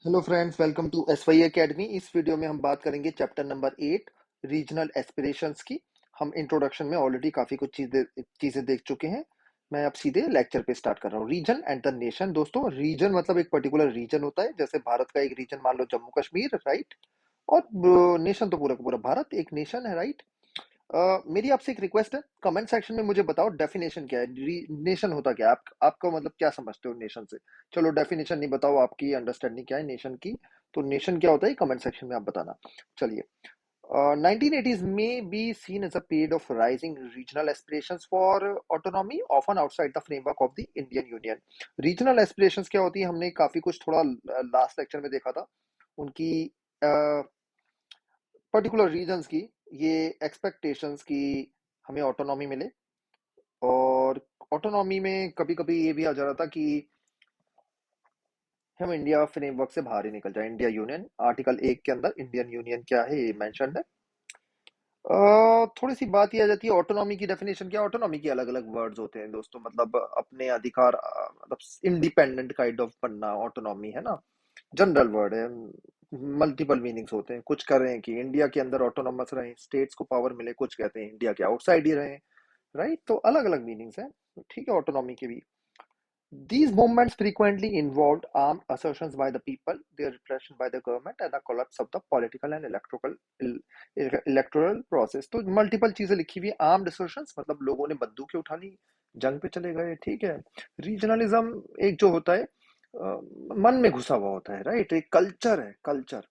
Hello friends, welcome to SY academy. इस video में हम बात करेंगे चैप्टर नंबर 8 रीजनल एस्पिरेशंस की। हम इंट्रोडक्शन में ऑलरेडी काफी कुछ चीजें देख चुके हैं। मैं अब सीधे लेक्चर पे स्टार्ट कर रहा हूँ। Region and the nation. दोस्तों, रीजन मतलब एक पर्टिकुलर रीजन होता है। जैसे भारत का एक रीजन मान लो जम्मू कश्मीर, राइट। और नेशन तो पूरा का पूरा भारत एक नेशन है, राइट। मेरी आपसे एक रिक्वेस्ट है, कमेंट सेक्शन में मुझे बताओ डेफिनेशन क्या है, नेशन होता क्या है। आपका मतलब क्या समझते हो नेशन से। चलो डेफिनेशन नहीं बताओ, आपकी अंडरस्टैंडिंग क्या है नेशन की। तो नेशन क्या होता है कमेंट सेक्शन में आप बताना। चलिए, 1980s may be seen as a period of rising regional aspirations for autonomy, often outside the framework of the Indian Union. Regional aspirations क्या होती है, हमने काफी कुछ थोड़ा लास्ट लेक्चर में देखा था। उनकी पर्टिकुलर रीजन्स की ये एक्सपेक्टेशंस की हमें ऑटोनॉमी मिले। और ऑटोनॉमी में कभी कभी ये भी आ जा रहा था कि हम इंडिया फ्रेमवर्क से बाहर ही निकल जाए। इंडिया यूनियन आर्टिकल 1 के अंदर इंडियन यूनियन क्या है ये मेंशन्ड है। थोड़ी सी बात ये आ जाती है ऑटोनॉमी की डेफिनेशन क्या है। ऑटोनॉमी के अलग अलग वर्ड्स होते हैं दोस्तों, मतलब अपने अधिकार, मतलब इंडिपेंडेंट काइंड ऑफ बनना ऑटोनॉमी है ना। जनरल वर्ड है, मल्टीपल मीनिंग्स होते हैं। कुछ कर रहे हैं कि इंडिया के अंदर ऑटोनॉमस रहे, स्टेट्स को पावर मिले, कुछ कहते हैं इंडिया के आउटसाइड ही रहे, राइट। तो अलग अलग मीनिंग्स हैं, ठीक है, ऑटोनॉमी के भी। These movements frequently involved armed assertions by the people, their repression by the government, and the collapse of the political and electoral process. तो मल्टीपल चीजें लिखी हुई। आर्म्ड assertions मतलब लोगों ने बंदूकें उठा ली, जंग पे चले गए, ठीक है। रीजनलिज्म एक जो होता है मन में घुसा हुआ होता है, राइट। एक कल्चर है, कल्चर।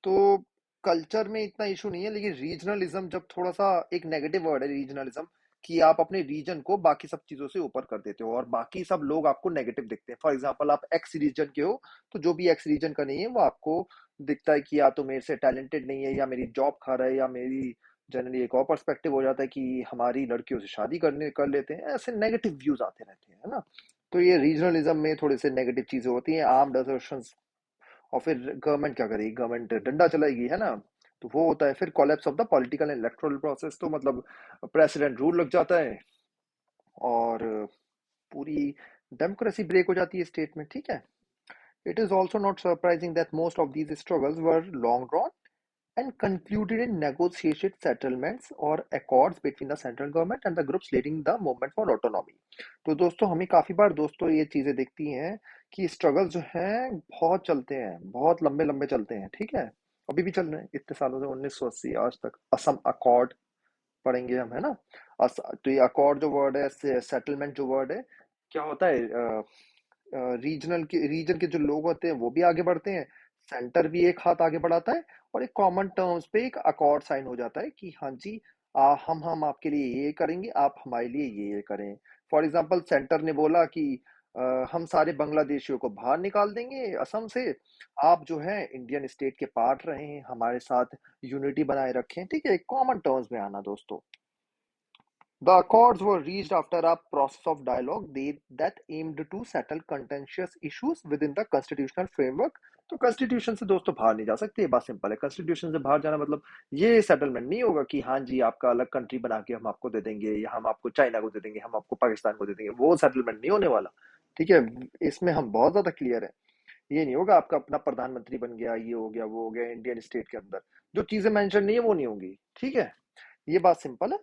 तो कल्चर में इतना इशू नहीं है, लेकिन रीजनलिज्म जब थोड़ा सा एक नेगेटिव वर्ड है रीजनलिज्म, कि आप अपने रीजन को बाकी सब चीजों से ऊपर कर देते हो और बाकी सब लोग आपको नेगेटिव दिखते हैं। फॉर एग्जांपल, आप एक्स रीजन के हो, तो जो भी एक्स रीजन का नहीं है वो आपको दिखता है कि या तो मेरे से टैलेंटेड नहीं है, या मेरी जॉब खा रहा है, या मेरी जनरली एक और पर्सपेक्टिव हो जाता है कि हमारी लड़कियों से शादी करने कर लेते हैं। ऐसे नेगेटिव व्यूज आते रहते हैं, है ना। तो ये रीजनलिज्म में थोड़े से नेगेटिव चीजें होती हैं, आर्म्ड असर्शंस। और फिर गवर्नमेंट क्या करेगी, गवर्नमेंट डंडा चलाएगी, है ना। तो वो होता है फिर collapse of the political and electoral process. तो मतलब प्रेसिडेंट रूल लग जाता है और पूरी डेमोक्रेसी ब्रेक हो जाती है स्टेट में, ठीक है। It is also not surprising that most of these struggles were long drawn and concluded in negotiated settlements or accords between the central government and the groups leading the movement for autonomy. तो दोस्तों, हमें काफी बार दोस्तों ये चीजें दिखती हैं कि स्ट्रगल जो हैं बहुत चलते हैं, बहुत लंबे लंबे चलते हैं, ठीक है। अभी भी चल रहे हैं इतने सालों से, 1980 आज तक। असम अकॉर्ड पढ़ेंगे हम, है ना। तो ये अकॉर्ड जो वर्ड है, सेटलमेंट जो वर्ड है, क्या होता है, रीजन के जो लोग होते हैं वो भी आगे बढ़ते हैं, सेंटर भी एक हाथ आगे बढ़ाता है, और एक कॉमन टर्म्स पे एक अकॉर्ड साइन हो जाता है कि हाँ जी, हम आपके लिए ये करेंगे, आप हमारे लिए ये करें। फॉर एग्जांपल, सेंटर ने बोला कि हम सारे बांग्लादेशियों को बाहर निकाल देंगे असम से, आप जो है इंडियन स्टेट के पार्ट रहें, हमारे साथ यूनिटी बनाए रखें, ठीक है। कॉमन टर्म्स में आना दोस्तों। The accords were reached after a process of dialogue that aimed to settle contentious issues within the constitutional framework. तो कॉन्स्टिट्यूशन से दोस्तों बाहर नहीं जा सकते, ये बात सिंपल है। कॉन्स्टिट्यूशन से बाहर जाना मतलब ये सेटलमेंट नहीं होगा कि हाँ जी आपका अलग कंट्री बना के हम आपको दे देंगे, या हम आपको चाइना को दे देंगे, हम आपको पाकिस्तान को दे देंगे। वो सेटलमेंट नहीं होने वाला, ठीक है। इसमें हम बहुत ज्यादा क्लियर है। ये नहीं होगा आपका अपना प्रधानमंत्री बन गया, ये हो गया, वो हो गया। इंडियन स्टेट के अंदर जो चीजें मेंशन नहीं है वो नहीं होंगी, ठीक है। ये बात सिंपल है।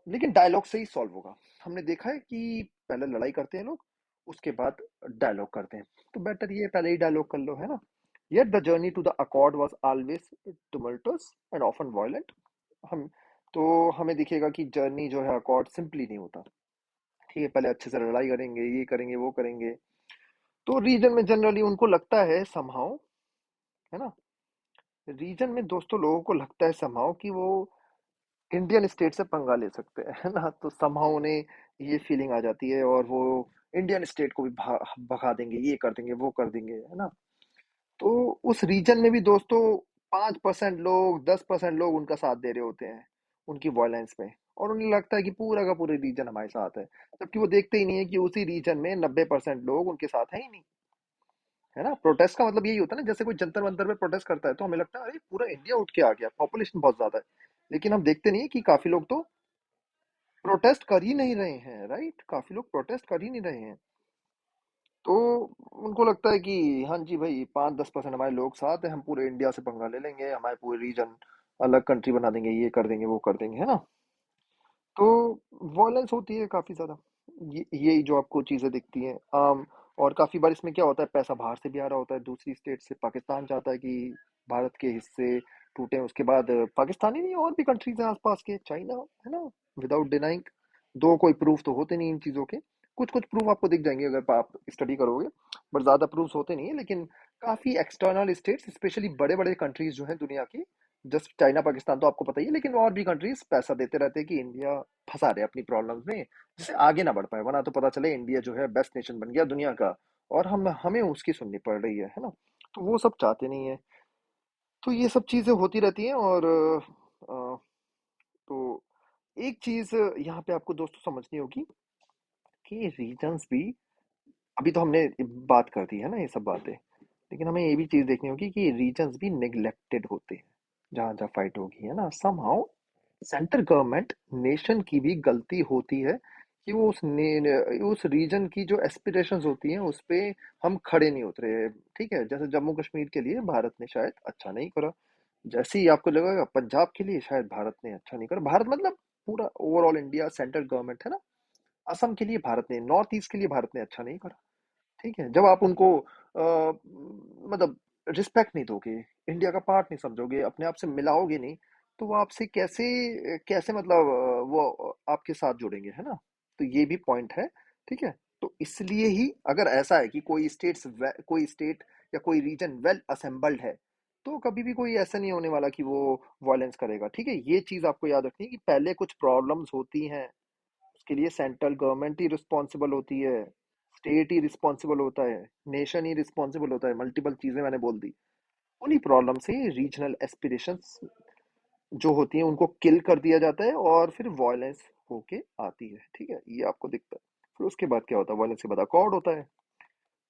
लेकिन डायलॉग से ही सॉल्व होगा। हमने देखा है कि पहले लड़ाई करते हैं लोग, उसके बाद डायलॉग करते हैं। तो बेटर ये पहले ही डायलॉग कर लो, है ना। Yet the journey to the accord was always tumultuous and often violent. हम तो हमें दिखेगा कि जर्नी जो है अकॉर्ड सिंपली नहीं होता, ठीक है। पहले अच्छे से लड़ाई करेंगे, ये करेंगे, वो करेंगे। तो रीजन में जनरली उनको लगता है समहाउ, है ना। रीजन में दोस्तों लोगों को लगता है समहाउ कि वो इंडियन स्टेट से पंगा ले सकते हैं, है ना। तो समहाउ उन्हें ये फीलिंग आ जाती है और वो इंडियन स्टेट को भी भगा देंगे, ये कर देंगे, वो कर देंगे, है ना। तो उस रीजन में भी दोस्तों 5% लोग, 10% लोग उनका साथ दे रहे होते हैं उनकी वॉयलेंस में, और उन्हें लगता है कि पूरा का पूरा रीजन हमारे साथ है। जबकि वो देखते ही नहीं है कि उसी रीजन में 90% लोग उनके साथ है ही नहीं, है ना। प्रोटेस्ट का मतलब यही होता है ना, जैसे कोई जंतर मंतर पे प्रोटेस्ट करता है तो हमें लगता है अरे पूरा इंडिया उठ के आ गया, पॉपुलेशन बहुत ज्यादा है। लेकिन हम देखते नहीं है कि काफी लोग तो प्रोटेस्ट कर ही नहीं रहे हैं, राइट। काफी लोग प्रोटेस्ट कर ही नहीं रहे हैं। तो उनको लगता है कि हाँ जी भाई, 5-10% हमारे लोग साथ हैं, हम पूरे इंडिया से पंगा ले लेंगे, हमारे पूरे रीजन अलग कंट्री बना देंगे, ये कर देंगे वो कर देंगे, है ना। तो वॉयलेंस होती है काफी ज्यादा। यही जो आपको चीजें दिखती हैं आम। और काफी बार इसमें क्या होता है, पैसा बाहर से भी आ रहा होता है, दूसरी स्टेट से। पाकिस्तान चाहता है कि भारत के हिस्से टूटे, उसके बाद पाकिस्तान ही नहीं, और भी कंट्रीज हैं आसपास के, चाइना, है ना। विदाउट डिनाइंग, दो कोई प्रूफ तो होते नहीं इन चीजों के। कुछ कुछ प्रूफ आपको दिख जाएंगे अगर आप स्टडी करोगे, बट ज्यादा प्रूफ होते नहीं है। लेकिन काफी एक्सटर्नल स्टेट्स, स्पेशली बड़े बड़े कंट्रीज जो हैं दुनिया की, जस्ट चाइना पाकिस्तान तो आपको पता ही है, लेकिन और भी कंट्रीज पैसा देते रहते हैं कि इंडिया फंसा रहे अपनी प्रॉब्लम्स में, जिससे आगे ना बढ़ पाए, वरना तो पता चले इंडिया जो है बेस्ट नेशन बन गया दुनिया का, और हम हमें उसकी सुननी पड़ रही है ना। तो वो सब चाहते नहीं है। तो ये सब चीजें होती रहती हैं। और तो एक चीज यहाँ पे आपको दोस्तों समझनी होगी कि रीजन्स भी, अभी तो हमने बात कर दी है ना ये सब बातें, लेकिन हमें ये भी चीज देखनी होगी कि रीजन्स भी नेग्लेक्टेड होते हैं जहां जहां फाइट होगी, है ना। समहाउ सेंट्रल गवर्नमेंट, नेशन की भी गलती होती है कि वो उस रीजन की जो एस्पिरेशंस होती हैं उस पे हम खड़े नहीं उतरे। ठीक है, जैसे जम्मू कश्मीर के लिए भारत ने शायद अच्छा नहीं करा, जैसे ही आपको लगेगा पंजाब के लिए शायद भारत ने अच्छा नहीं करा। भारत मतलब पूरा ओवरऑल इंडिया, सेंट्रल गवर्नमेंट, है ना। असम के लिए भारत ने, नॉर्थ ईस्ट के लिए भारत ने अच्छा नहीं करा। ठीक है, जब आप उनको मतलब रिस्पेक्ट नहीं दोगे, इंडिया का पार्ट नहीं समझोगे, अपने आप से मिलाओगे नहीं, तो वो आपसे कैसे कैसे मतलब वो आपके साथ जुड़ेंगे, है ना। तो ये भी पॉइंट है। ठीक है। तो इसलिए ही अगर ऐसा है कि कोई स्टेट या कोई रीजन वेल असेंबल्ड है, तो कभी भी कोई ऐसा नहीं होने वाला कि वो वायलेंस करेगा। ठीक है, ये चीज आपको याद रखनी है कि पहले कुछ प्रॉब्लम्स होती हैं, उसके लिए सेंट्रल गवर्नमेंट ही रिस्पॉन्सिबल होती है, स्टेट ही रिस्पॉन्सिबल होता है, नेशन ही रिस्पॉन्सिबल होता है। मल्टीपल चीजें मैंने बोल दी। उन्हीं प्रॉब्लम से रीजनल एस्पिरेशंस जो होती हैं उनको किल कर दिया जाता है, और फिर वॉयलेंस होके आती है। ठीक है, ये आपको दिखता है। फिर उसके बाद क्या होता है, वॉयलेंस के बाद अकॉर्ड होता है।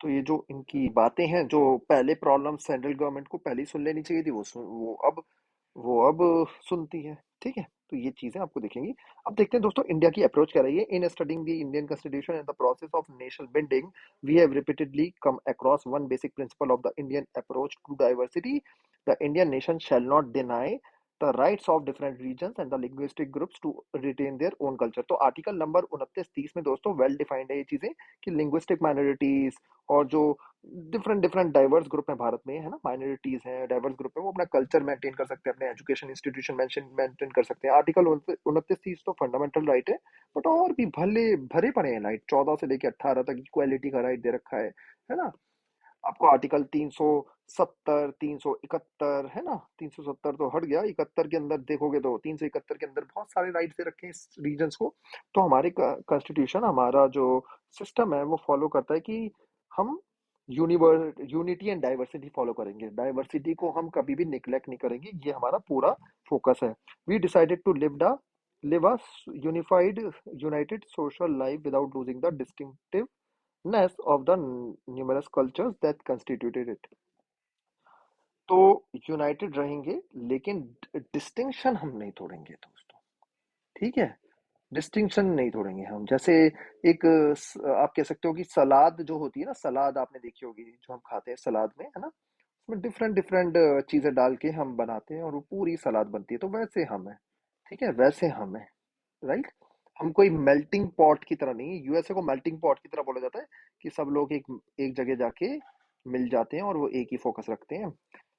तो ये जो इनकी बातें हैं, जो पहले प्रॉब्लम सेंट्रल गवर्नमेंट को पहले ही सुन लेनी चाहिए थी, वो अब सुनती है। ठीक है, तो ये चीजें आपको दिखेंगी। अब देखते हैं दोस्तों इंडिया की अप्रोच क्या रही है in studying the Indian constitution and the process of nation building. We have repeatedly come across one basic principle of the Indian approach to diversity. The Indian nation shall not deny the rights of different regions and the linguistic groups to retain their own culture। तो article number 29-30 में दोस्तों well defined है ये चीजें, कि linguistic minorities और जो different different diverse group है भारत में, है ना, माइनॉरिटीज हैं, डाइवर्स ग्रुप है, वो अपना कल्चर मेंटेन कर सकते हैं, अपने एजुकेशन इंस्टीट्यूशन मेंटेन कर सकते हैं। आर्टिकल 29-30 तो फंडामेंटल राइट है, बट और भी भले भरे पड़े हैं राइट, 14 से लेकर 18 तक इक्वालिटी का राइट दे रखा है ना। आपको आर्टिकल 370, 371, है ना, 370 तो हट गया, 71 के अंदर देखोगे तो 371 के अंदर बहुत सारे राइट्स दे रखे हैं इस रीजन्स को। तो हमारे कॉन्स्टिट्यूशन, हमारा जो सिस्टम है वो फॉलो करता है कि हम यूनिटी एंड डाइवर्सिटी फॉलो करेंगे, डाइवर्सिटी को हम कभी भी निग्लेक्ट नहीं करेंगे, ये हमारा पूरा फोकस है। We decided to live a unified united social life without losing the distinctive ness of the numerous cultures that constituted it। तो यूनाइटेड रहेंगे, लेकिन डिस्टिंक्शन हम नहीं तोड़ेंगे दोस्तों। ठीक है, डिस्टिंक्शन नहीं तोड़ेंगे हम। जैसे एक आप कह सकते हो कि सलाद जो होती है ना, सलाद आपने देखी होगी जो हम खाते हैं सलाद में, है ना, उसमें डिफरेंट डिफरेंट चीजें डाल के हम बनाते हैं और वो पूरी सलाद बनती है, तो वैसे हम है। ठीक है, वैसे हम है, राइट। हम कोई मेल्टिंग पॉट की तरह नहीं, यूएसए को मेल्टिंग पॉट की तरह बोला जाता है, कि सब लोग एक एक जगह जाके मिल जाते हैं और वो एक ही फोकस रखते हैं।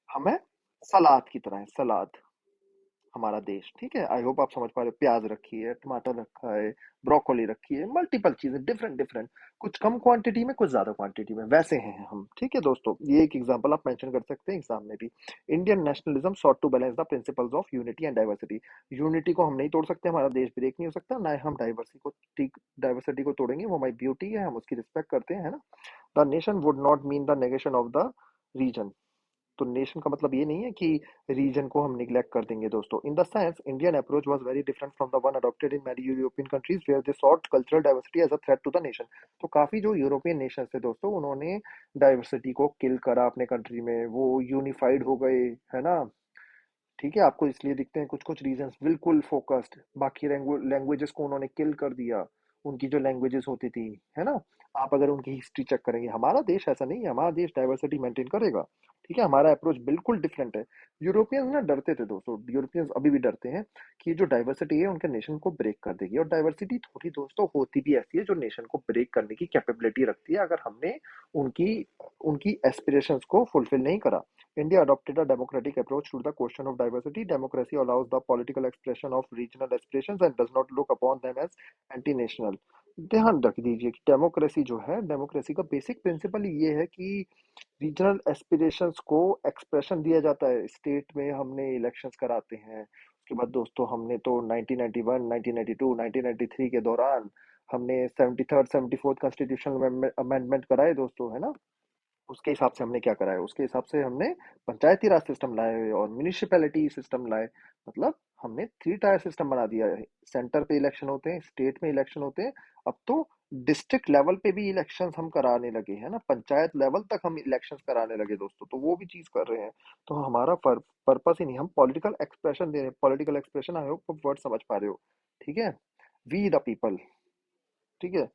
हमें सलाद की तरह है, सलाद हमारा देश। ठीक है, आई होप आप समझ पा रहे हो। प्याज रखी है, टमाटर रखा है, ब्रोकोली रखी है, मल्टीपल चीजें डिफरेंट डिफरेंट, कुछ कम क्वांटिटी में कुछ ज्यादा क्वांटिटी में, वैसे हैं हम। ठीक है दोस्तों, ये एक एग्जांपल आप मेंशन कर सकते हैं एग्जाम में भी। Indian nationalism sought to balance the principles of unity and diversity. Unity को हम नहीं तोड़ सकते, हमारा देश ब्रेक नहीं हो सकता, ना ही हम डाइवर्सिटी को तोड़ेंगे, वो हमारी ब्यूटी है, हम उसकी रिस्पेक्ट करते हैं, है ना। The nation would not mean the negation of the region. तो नेशन का मतलब ये नहीं है कि रीजन को हम निग्लेक्ट कर देंगे दोस्तों। In the sense Indian approach was very different from the one adopted in many European countries where they sought cultural diversity as a threat to the nation. तो काफी जो यूरोपियन नेशन थे दोस्तों, उन्होंने डाइवर्सिटी को किल करा अपने कंट्री में, वो यूनिफाइड हो गए, है ना। ठीक है, आपको इसलिए दिखते हैं कुछ कुछ रीजन्स बिल्कुल फोकस्ड, बाकी लैंग्वेजेस को उन्होंने किल कर दिया, उनकी जो लैंग्वेजेस होती थी, है ना। आप अगर उनकी हिस्ट्री चेक करेंगे, हमारा देश ऐसा नहीं है, हमारा देश डाइवर्सिटी मेंटेन करेगा। ठीक है, हमारा अप्रोच बिल्कुल डिफरेंट है। यूरोपियंस ना डरते थे दोस्तों, यूरोपियंस अभी भी डरते हैं कि जो डाइवर्सिटी है उनके नेशन को ब्रेक कर देगी, और डाइवर्सिटी थोड़ी दोस्तों होती भी ऐसी है जो नेशन को ब्रेक करने की कैपेबिलिटी रखती है, अगर हमने उनकी उनकी एस्पिरेशंस को फुलफिल नहीं करा। India adopted a democratic approach to the question of diversity. Democracy allows the political expression of regional aspirations and does not look upon them as anti-national. ध्यान रख दीजिए कि डेमोक्रेसी जो है, डेमोक्रेसी का बेसिक प्रिंसिपल ये है कि रीजनल एस्पिरेशंस को एक्सप्रेशन दिया जाता है। स्टेट में हमने इलेक्शंस कराते हैं, उसके बाद दोस्तों हमने तो 1991, 1992, 1993 के दौरान हमने 73rd 74th कॉन्स्टिट्यूशनल अमेंडमेंट कराए दोस्तों, है ना। उसके हिसाब से हमने क्या करा है, उसके हिसाब से हमने पंचायती राज सिस्टम लाए और म्यूनिसिपैलिटी सिस्टम लाए। मतलब हमने 3 टायर सिस्टम बना दिया है। सेंटर पे इलेक्शन होते हैं, स्टेट में इलेक्शन होते हैं, अब तो डिस्ट्रिक्ट लेवल पे भी इलेक्शंस हम कराने लगे हैं ना, पंचायत लेवल तक हम इलेक्शंस कराने लगे दोस्तों, तो वो भी चीज कर रहे हैं। तो हमारा पर्पस ही नहीं, हम पॉलिटिकल एक्सप्रेशन दे रहे हैं। Political expression, I hope word समझ पा रहे हो। ठीक है, वी द पीपल। ठीक है।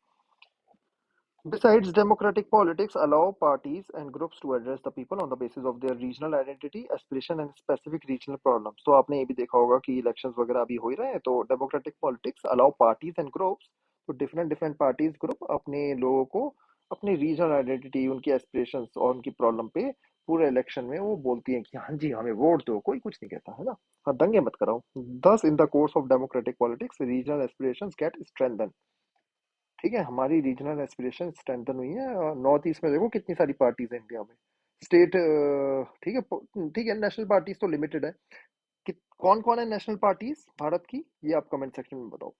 Besides, democratic politics allow parties and groups to address the people on the basis of their regional identity, aspiration and specific regional problems. तो आपने ये भी देखा होगा कि इलेक्शंस वगैरह अभी हो ही रहे हैं, तो democratic politics allow parties and groups, तो डिफरेंट डिफरेंट पार्टीज ग्रुप अपने लोगों को अपनी रीजनल आइडेंटिटी, उनकी एस्पिरेशंस और उनकी प्रॉब्लम पे पूरे इलेक्शन में वो बोलती हैं कि हाँ जी हमें वोट दो, कोई कुछ नहीं कहता है ना। हाँ, दंगे मत कराओ। Thus, in the course of democratic politics, regional aspirations get strengthened. ठीक है, हमारी रीजनल एस्पिरेशन स्ट्रेंथन हुई है। और नॉर्थ ईस्ट में देखो कितनी सारी पार्टीज है इंडिया में, स्टेट। ठीक है, ठीक है, नेशनल पार्टीज तो लिमिटेड है कि कौन कौन है नेशनल पार्टीज भारत की, ये आप कमेंट सेक्शन में बताओ।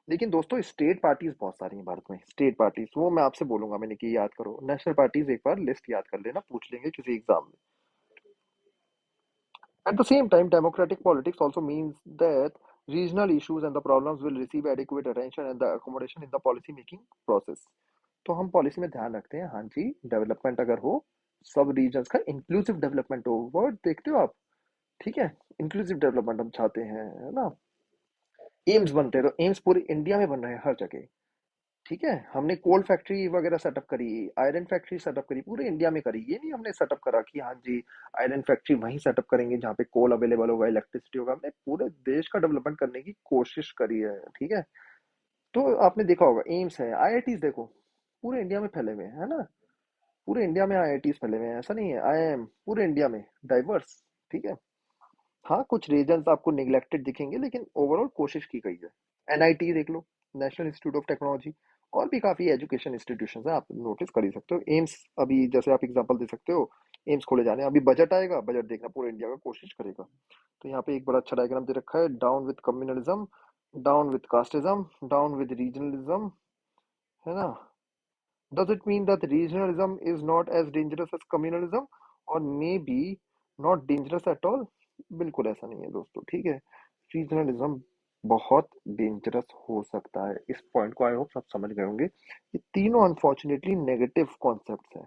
लेकिन दोस्तों स्टेट पार्टीज बहुत सारी हैं भारत में, स्टेट पार्टीज वो मैं आपसे बोलूंगा, मैंने कि याद करो। नेशनल पार्टीज एक बार लिस्ट याद कर लेना, पूछ लेंगे किसी एग्जाम में। At the same time, democratic politics also means that regional issues and the problems will receive adequate attention and the accommodation in the policy making process. तो हम पॉलिसी में ध्यान रखते हैं, हाँ जी, डेवलपमेंट अगर हो, सब रीजन्स का इंक्लूसिव डेवलपमेंट हो, वर्ड देखते हो आप। ठीक है, इंक्लूसिव डेवलपमेंट हम चाहते हैं, है ना। एम्स बनते हैं, तो एम्स पूरे इंडिया में बन रहे हैं हर जगह। ठीक है, हमने कोल फैक्ट्री वगैरह सेटअप करी, आयरन फैक्ट्री सेटअप करी, पूरे इंडिया में करी। ये नहीं हमने सेटअप करा कि हाँ जी आयरन फैक्ट्री वहीं सेटअप करेंगे जहाँ पे कोल अवेलेबल होगा, इलेक्ट्रिसिटी होगा। हमने पूरे देश का डेवलपमेंट करने की कोशिश करी है। ठीक है, तो आपने देखा होगा एम्स है, आईआईटीज देखो पूरे इंडिया में फैले हुए हैं, है ना। पूरे इंडिया में आईआईटीज फैले हुए हैं, ऐसा नहीं है, आईआईएम पूरे इंडिया में डाइवर्स। ठीक है, हाँ कुछ रीजन्स आपको निगलेक्टेड दिखेंगे, लेकिन ओवरऑल कोशिश की गई है। एनआईटी देख लो, नेशनल इंस्टीट्यूट ऑफ टेक्नोलॉजी, और भी काफी एजुकेशन इंस्टीट्यूशन है, आप नोटिस कर ही सकते हो। एम्स अभी जैसे आप एग्जांपल दे सकते हो, एम्स खोले जाने हैं। अभी बजट आएगा, बजट देखना पूरे इंडिया का कोशिश करेगा। तो यहाँ पे एक बड़ा अच्छा डायग्राम दे रखा है, down with communalism, down with casteism, down with regionalism, है ना। Does it mean that regionalism is not as dangerous as communalism or maybe not dangerous at all? बिल्कुल ऐसा नहीं है दोस्तों। ठीक है, रीजनलिज्म बहुत डेंजरस हो सकता है, इस पॉइंट को आई होप सब समझ गए होंगे। ये तीनों अनफॉर्चुनेटली नेगेटिव कॉन्सेप्ट्स हैं।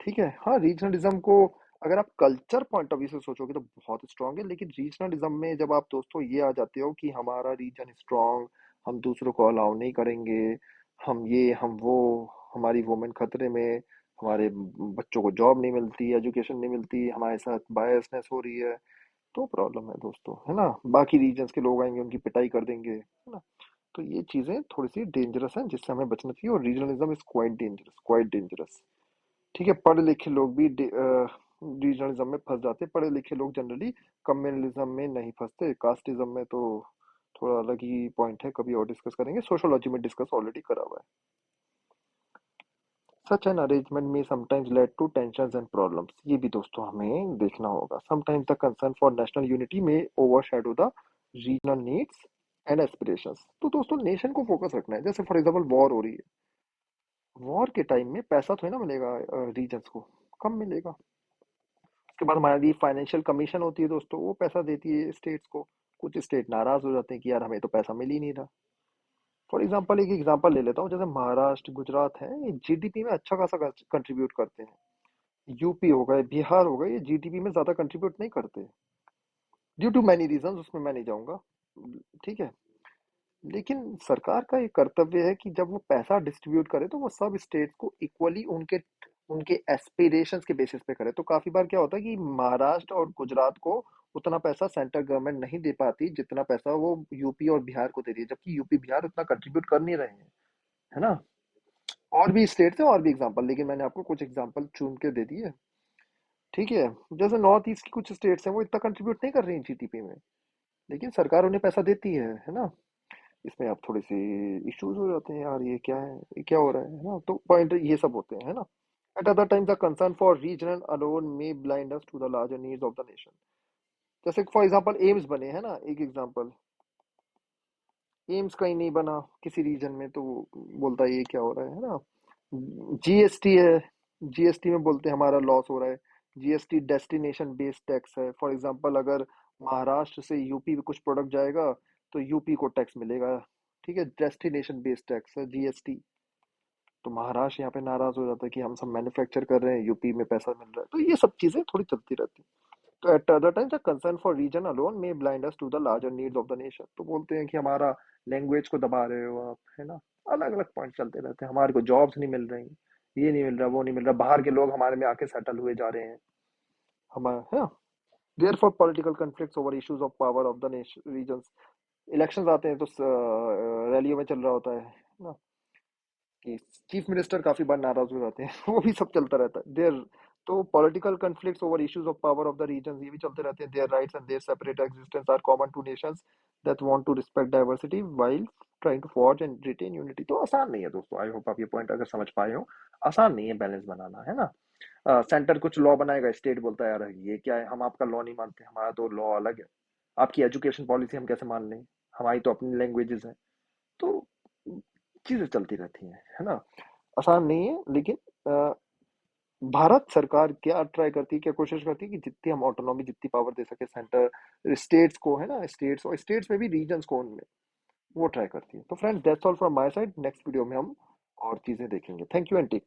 ठीक है, हाँ रीजनलिज्म को अगर आप कल्चर पॉइंट ऑफ व्यू से सोचोगे तो बहुत स्ट्रांग है, लेकिन रीजनलिज्म में जब आप दोस्तों ये आ जाते हो कि हमारा रीजन स्ट्रांग, हम दूसरों को अलाउ नहीं करेंगे, हम ये हम वो, हमारी वुमेन खतरे में, हमारे बच्चों को जॉब नहीं मिलती, एजुकेशन नहीं मिलती, हमारे साथ बायसनेस हो रही है, तो प्रॉब्लम है दोस्तों, है ना। बाकी रीजन्स के लोग आएंगे उनकी पिटाई कर देंगे, है ना। तो ये चीजें थोड़ी सी डेंजरस हैं, जिससे हमें बचना चाहिए, और regionalism is quite dangerous, quite dangerous. ठीक है, पढ़े लिखे लोग भी रीजनलिज्म में फंस जाते हैं, पढ़े लिखे लोग जनरली कम्युनलिज्म में नहीं फंसते। कास्टिज्म में तो थोड़ा अलग ही पॉइंट है, कभी और डिस्कस करेंगे, सोशोलॉजी में डिस्कस ऑलरेडी करा हुआ है। सच एन अरेंजमेंट में sometimes lead to tensions and problems, ये भी दोस्तों हमें देखना होगा। Sometimes the concern for national unity may overshadow the regional needs and aspirations. तो दोस्तों नेशन को फोकस रखना है, जैसे फॉर एग्जांपल वॉर हो रही है, वॉर के टाइम में पैसा थोड़ी ना मिलेगा रीजन्स को, कम मिलेगा। उसके बाद हमारी फाइनेंशियल कमीशन होती है दोस्तों, वो पैसा देती है स्टेट्स को। कुछ स्टेट नाराज हो जाते हैं कि यार हमें तो पैसा मिल ही नहीं रहा। फॉर एग्जांपल एक एग्जांपल ले लेता हूँ, जैसे महाराष्ट्र गुजरात है, ये जीडीपी में अच्छा खासा कंट्रीब्यूट करते हैं। यूपी हो गए, बिहार हो गए, ये जीडीपी में ज्यादा कंट्रीब्यूट नहीं करते, ड्यू टू मैनी रीजंस, उसमें मैं नहीं जाऊंगा। ठीक है, लेकिन सरकार का ये कर्तव्य है कि जब वो पैसा डिस्ट्रीब्यूट करे तो वो सब स्टेट्स को इक्वली उनके उनके एस्पिरेशंस के बेसिस पे करे। तो काफी बार क्या होता है कि महाराष्ट्र और गुजरात को उतना पैसा सेंट्रल गवर्नमेंट नहीं दे पाती जितना पैसा वो यूपी और बिहार को दे रही है, जबकि यूपी बिहार उतना कंट्रीब्यूट कर नहीं रहे हैं, है ना। और भी स्टेट्स हैं और भी एग्जांपल, लेकिन मैंने आपको कुछ एग्जांपल चुन के दे दिए। ठीक है। जैसे नॉर्थ ईस्ट की कुछ स्टेट्स हैं वो इतना कंट्रीब्यूट नहीं कर रही हैं जीडीपी में, लेकिन सरकार उन्हें पैसा देती है ना। इसमें आप थोड़े से इश्यूज हो जाते हैं, यार ये क्या है, ये क्या हो रहा है ना। तो पॉइंट ये सब होते हैं, है ना। At other times the concern for regional alone may blind us to the larger needs of the nation. जैसे फॉर एग्जांपल एम्स बने, है ना, एक एग्जांपल। एम्स कहीं नहीं बना किसी रीजन में तो वो बोलता है ये क्या हो रहा है ना। जीएसटी है, जीएसटी में बोलते हैं हमारा लॉस हो रहा है। जीएसटी डेस्टिनेशन बेस्ड टैक्स है। फॉर एग्जांपल अगर महाराष्ट्र से यूपी में कुछ प्रोडक्ट जाएगा तो यूपी को टैक्स मिलेगा। ठीक है, डेस्टिनेशन बेस्ड टैक्स है जीएसटी। तो महाराष्ट्र यहाँ पे नाराज हो जाता है कि हम सब मैन्युफैक्चर कर रहे हैं, यूपी में पैसा मिल रहा है। तो ये सब चीजें थोड़ी चलती रहती हैं। तो at other times the concern for region alone may blind us to the larger needs of the nation. तो बोलते हैं कि हमारा लैंग्वेज को दबा रहे हो आप, है ना। अलग अलग पॉइंट चलते रहते हैं, हमारे को जॉब्स नहीं मिल रही, ये नहीं मिल रहा, वो नहीं मिल रहा, बाहर के लोग हमारे में आके सेटल हुए जा रहे हैं हमारे, है। Therefore political conflicts over issues of power of the nation regions. Elections आते हैं तो रैलियों में चल रहा होता है ना कि चीफ मिनिस्टर काफी बार नाराज हो जाते हैं वो भी सब चलता रहता है देयर। तो political conflicts over issues of power of the region ये भी चलते रहते हैं। Their rights and their separate existence are common to nations that want to respect diversity while trying to forge and retain unity. तो आसान नहीं है दोस्तों, आई होप आप ये पॉइंट अगर समझ पाए हो। आसान नहीं है बैलेंस बनाना, है ना। सेंटर कुछ लॉ बनाएगा, स्टेट बोलता है यार ये क्या है, हम आपका लॉ नहीं मानते, हमारा तो लॉ अलग है। आपकी एजुकेशन पॉलिसी हम कैसे मान लें, हमारी तो अपनी लैंग्वेजेस है। तो चीजें चलती रहती हैं, है ना। आसान नहीं है, लेकिन अ, भारत सरकार क्या ट्राई करती है, क्या कोशिश करती है कि जितनी हम ऑटोनॉमी, जितनी पावर दे सके सेंटर स्टेट्स को, है ना, स्टेट्स और स्टेट्स में भी रीजन्स को, उनमें वो ट्राई करती है। तो friends that's all from my side. Next video में हम और चीजें देखेंगे। Thank you and take